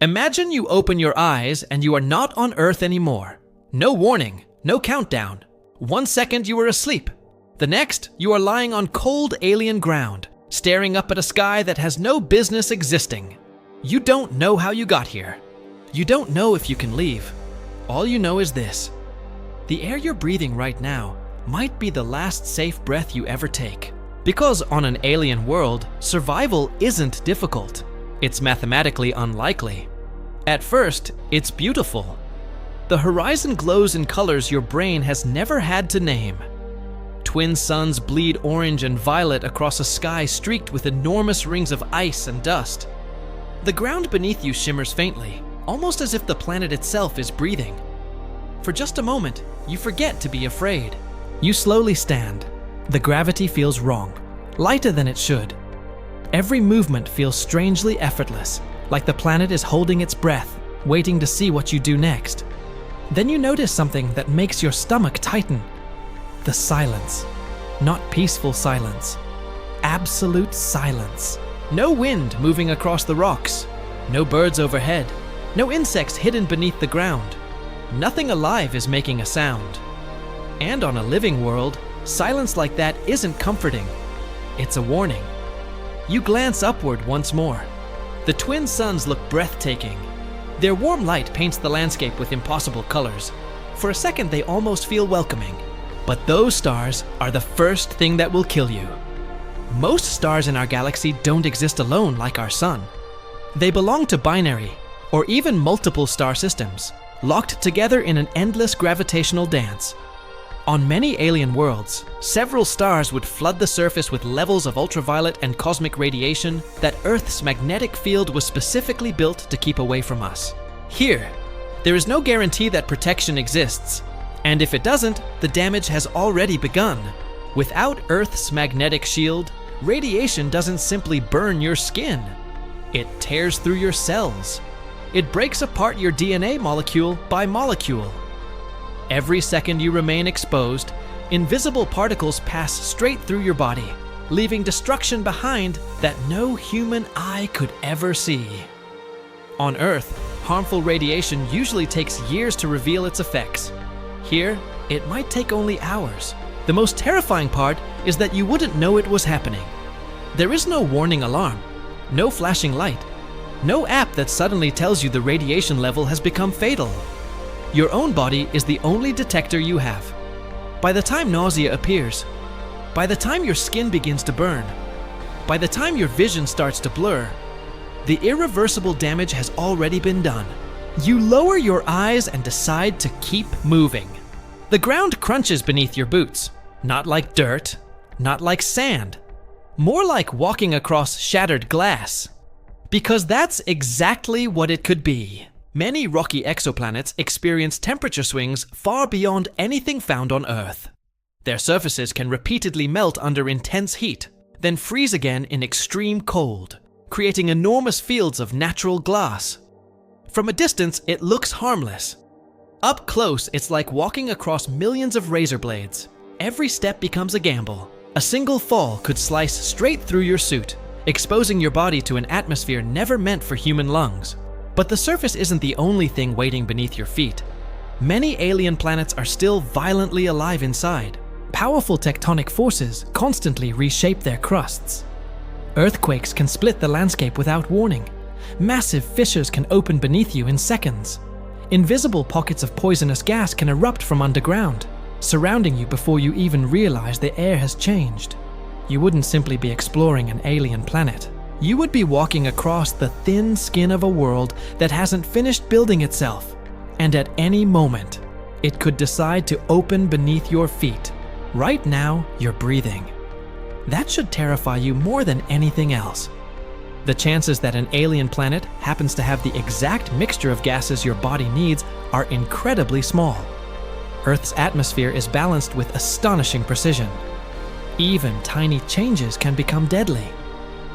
Imagine you open your eyes and you are not on Earth anymore. No warning, no countdown. 1 second you are asleep. The next, you are lying on cold alien ground, staring up at a sky that has no business existing. You don't know how you got here. You don't know if you can leave. All you know is this: the air you're breathing right now might be the last safe breath you ever take. Because on an alien world, survival isn't difficult. It's mathematically unlikely. At first, it's beautiful. The horizon glows in colors your brain has never had to name. Twin suns bleed orange and violet across a sky streaked with enormous rings of ice and dust. The ground beneath you shimmers faintly, almost as if the planet itself is breathing. For just a moment, you forget to be afraid. You slowly stand. The gravity feels wrong, lighter than it should. Every movement feels strangely effortless, like the planet is holding its breath, waiting to see what you do next. Then you notice something that makes your stomach tighten. The silence. Not peaceful silence. Absolute silence. No wind moving across the rocks. No birds overhead. No insects hidden beneath the ground. Nothing alive is making a sound. And on a living world, silence like that isn't comforting. It's a warning. You glance upward once more. The twin suns look breathtaking. Their warm light paints the landscape with impossible colors. For a second, they almost feel welcoming. But those stars are the first thing that will kill you. Most stars in our galaxy don't exist alone like our sun. They belong to binary, or even multiple star systems, locked together in an endless gravitational dance. On many alien worlds, several stars would flood the surface with levels of ultraviolet and cosmic radiation that Earth's magnetic field was specifically built to keep away from us. Here, there is no guarantee that protection exists, and if it doesn't, the damage has already begun. Without Earth's magnetic shield, radiation doesn't simply burn your skin. It tears through your cells. It breaks apart your DNA molecule by molecule. Every second you remain exposed, invisible particles pass straight through your body, leaving destruction behind that no human eye could ever see. On Earth, harmful radiation usually takes years to reveal its effects. Here, it might take only hours. The most terrifying part is that you wouldn't know it was happening. There is no warning alarm, no flashing light, no app that suddenly tells you the radiation level has become fatal. Your own body is the only detector you have. By the time nausea appears, by the time your skin begins to burn, by the time your vision starts to blur, the irreversible damage has already been done. You lower your eyes and decide to keep moving. The ground crunches beneath your boots, not like dirt, not like sand, more like walking across shattered glass. Because that's exactly what it could be. Many rocky exoplanets experience temperature swings far beyond anything found on Earth. Their surfaces can repeatedly melt under intense heat, then freeze again in extreme cold, creating enormous fields of natural glass. From a distance, it looks harmless. Up close, it's like walking across millions of razor blades. Every step becomes a gamble. A single fall could slice straight through your suit, exposing your body to an atmosphere never meant for human lungs. But the surface isn't the only thing waiting beneath your feet. Many alien planets are still violently alive inside. Powerful tectonic forces constantly reshape their crusts. Earthquakes can split the landscape without warning. Massive fissures can open beneath you in seconds. Invisible pockets of poisonous gas can erupt from underground, surrounding you before you even realize the air has changed. You wouldn't simply be exploring an alien planet. You would be walking across the thin skin of a world that hasn't finished building itself, and at any moment, it could decide to open beneath your feet. Right now, you're breathing. That should terrify you more than anything else. The chances that an alien planet happens to have the exact mixture of gases your body needs are incredibly small. Earth's atmosphere is balanced with astonishing precision. Even tiny changes can become deadly.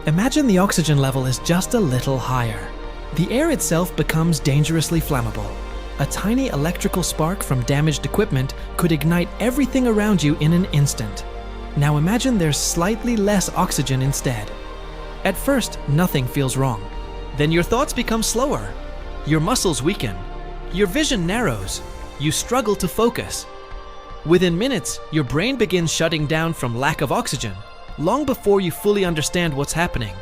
Imagine the oxygen level is just a little higher. The air itself becomes dangerously flammable. A tiny electrical spark from damaged equipment could ignite everything around you in an instant. Now imagine there's slightly less oxygen instead. At first, nothing feels wrong. Then your thoughts become slower. Your muscles weaken. Your vision narrows. You struggle to focus. Within minutes, your brain begins shutting down from lack of oxygen, long before you fully understand what's happening.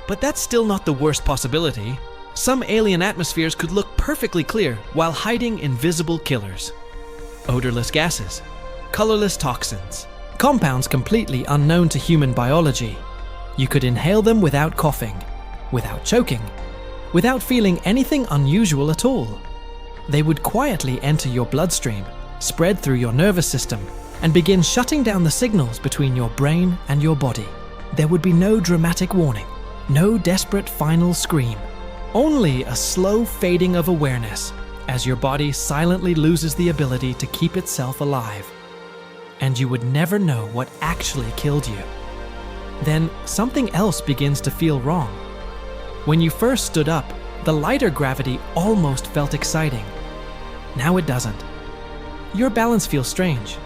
But that's still not the worst possibility. Some alien atmospheres could look perfectly clear while hiding invisible killers. Odorless gases, colorless toxins, compounds completely unknown to human biology. You could inhale them without coughing, without choking, without feeling anything unusual at all. They would quietly enter your bloodstream, spread through your nervous system, and begin shutting down the signals between your brain and your body. There would be no dramatic warning, no desperate final scream, only a slow fading of awareness as your body silently loses the ability to keep itself alive. And you would never know what actually killed you. Then something else begins to feel wrong. When you first stood up, the lighter gravity almost felt exciting. Now it doesn't. Your balance feels strange.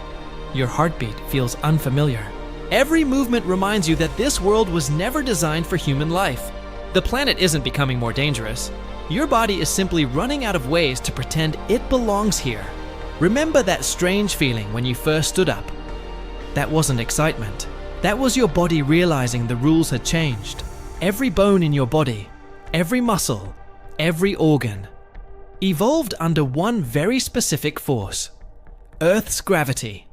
Your heartbeat feels unfamiliar. Every movement reminds you that this world was never designed for human life. The planet isn't becoming more dangerous. Your body is simply running out of ways to pretend it belongs here. Remember that strange feeling when you first stood up? That wasn't excitement. That was your body realizing the rules had changed. Every bone in your body, every muscle, every organ, evolved under one very specific force: Earth's gravity.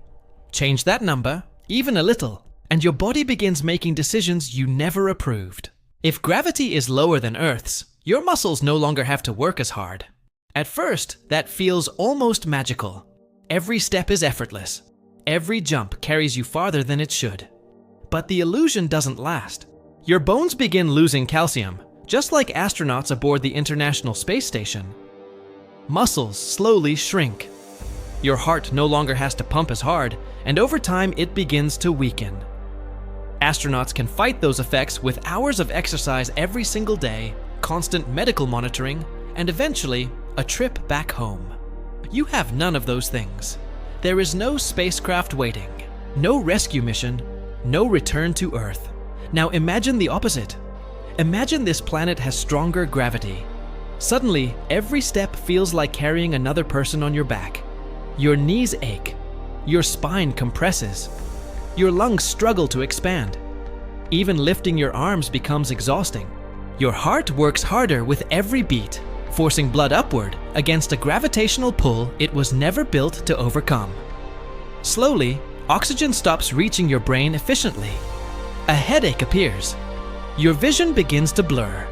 Change that number, even a little, and your body begins making decisions you never approved. If gravity is lower than Earth's, your muscles no longer have to work as hard. At first, that feels almost magical. Every step is effortless. Every jump carries you farther than it should. But the illusion doesn't last. Your bones begin losing calcium, just like astronauts aboard the International Space Station. Muscles slowly shrink. Your heart no longer has to pump as hard, and over time it begins to weaken. Astronauts can fight those effects with hours of exercise every single day, constant medical monitoring, and eventually a trip back home. You have none of those things. There is no spacecraft waiting, no rescue mission, no return to Earth. Now imagine the opposite. Imagine this planet has stronger gravity. Suddenly, every step feels like carrying another person on your back. Your knees ache. Your spine compresses. Your lungs struggle to expand. Even lifting your arms becomes exhausting. Your heart works harder with every beat, forcing blood upward against a gravitational pull it was never built to overcome. Slowly, oxygen stops reaching your brain efficiently. A headache appears. Your vision begins to blur.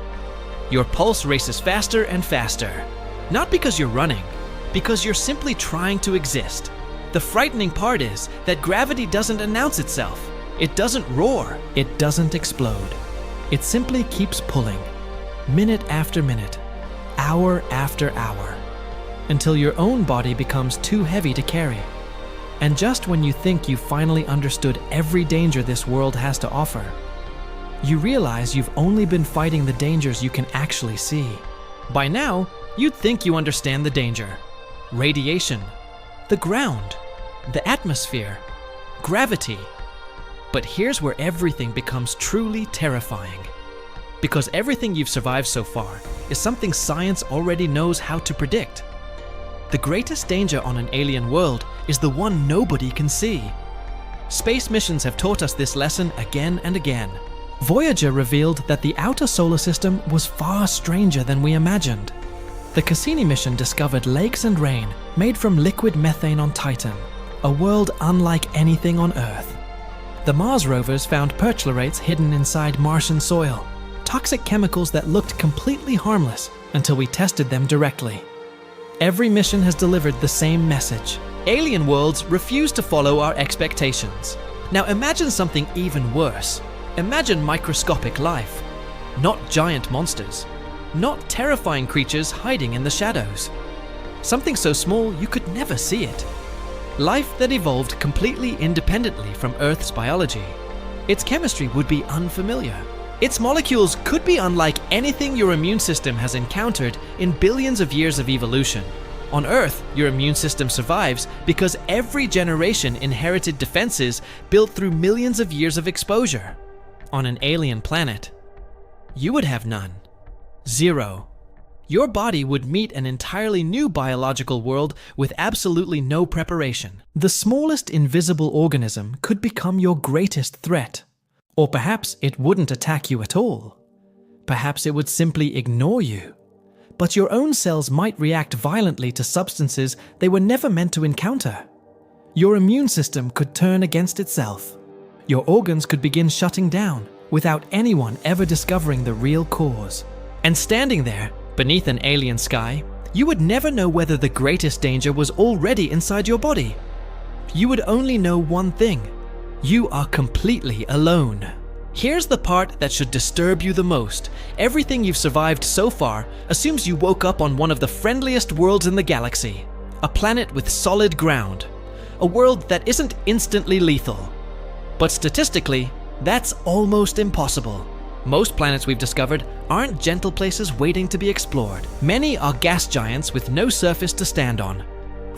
Your pulse races faster and faster. Not because you're running, because you're simply trying to exist. The frightening part is that gravity doesn't announce itself. It doesn't roar. It doesn't explode. It simply keeps pulling, minute after minute, hour after hour, until your own body becomes too heavy to carry. And just when you think you've finally understood every danger this world has to offer, you realize you've only been fighting the dangers you can actually see. By now, you'd think you understand the danger. Radiation, the ground, the atmosphere, gravity. But here's where everything becomes truly terrifying. Because everything you've survived so far is something science already knows how to predict. The greatest danger on an alien world is the one nobody can see. Space missions have taught us this lesson again and again. Voyager revealed that the outer solar system was far stranger than we imagined. The Cassini mission discovered lakes and rain made from liquid methane on Titan, a world unlike anything on Earth. The Mars rovers found perchlorates hidden inside Martian soil, toxic chemicals that looked completely harmless until we tested them directly. Every mission has delivered the same message. Alien worlds refuse to follow our expectations. Now imagine something even worse. Imagine microscopic life. Not giant monsters. Not terrifying creatures hiding in the shadows. Something so small you could never see it. Life that evolved completely independently from Earth's biology. Its chemistry would be unfamiliar. Its molecules could be unlike anything your immune system has encountered in billions of years of evolution. On Earth, your immune system survives because every generation inherited defenses built through millions of years of exposure. On an alien planet, you would have none. Zero. Your body would meet an entirely new biological world with absolutely no preparation. The smallest invisible organism could become your greatest threat. Or perhaps it wouldn't attack you at all. Perhaps it would simply ignore you. But your own cells might react violently to substances they were never meant to encounter. Your immune system could turn against itself. Your organs could begin shutting down without anyone ever discovering the real cause. And standing there, beneath an alien sky, you would never know whether the greatest danger was already inside your body. You would only know one thing: you are completely alone. Here's the part that should disturb you the most. Everything you've survived so far assumes you woke up on one of the friendliest worlds in the galaxy. A planet with solid ground. A world that isn't instantly lethal. But statistically, that's almost impossible. Most planets we've discovered aren't gentle places waiting to be explored. Many are gas giants with no surface to stand on.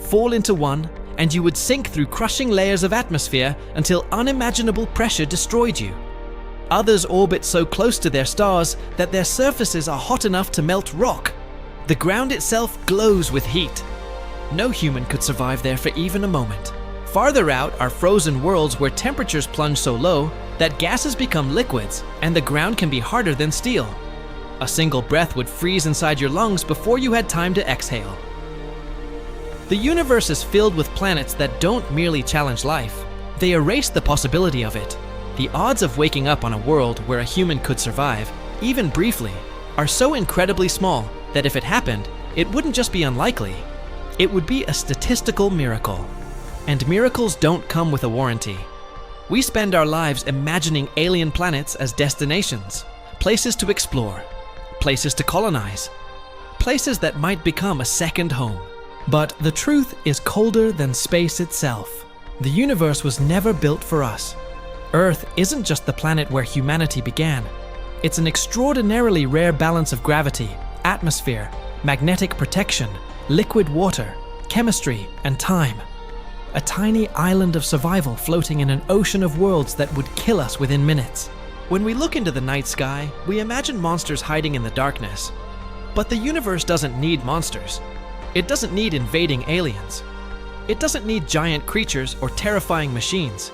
Fall into one, and you would sink through crushing layers of atmosphere until unimaginable pressure destroyed you. Others orbit so close to their stars that their surfaces are hot enough to melt rock. The ground itself glows with heat. No human could survive there for even a moment. Farther out are frozen worlds where temperatures plunge so low that gases become liquids and the ground can be harder than steel. A single breath would freeze inside your lungs before you had time to exhale. The universe is filled with planets that don't merely challenge life, they erase the possibility of it. The odds of waking up on a world where a human could survive, even briefly, are so incredibly small that if it happened, it wouldn't just be unlikely, it would be a statistical miracle. And miracles don't come with a warranty. We spend our lives imagining alien planets as destinations, places to explore, places to colonize, places that might become a second home. But the truth is colder than space itself. The universe was never built for us. Earth isn't just the planet where humanity began. It's an extraordinarily rare balance of gravity, atmosphere, magnetic protection, liquid water, chemistry, and time. A tiny island of survival floating in an ocean of worlds that would kill us within minutes. When we look into the night sky, we imagine monsters hiding in the darkness. But the universe doesn't need monsters. It doesn't need invading aliens. It doesn't need giant creatures or terrifying machines.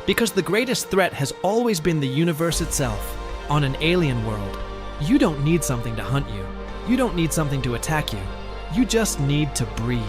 Because the greatest threat has always been the universe itself. On an alien world, you don't need something to hunt you. You don't need something to attack you. You just need to breathe.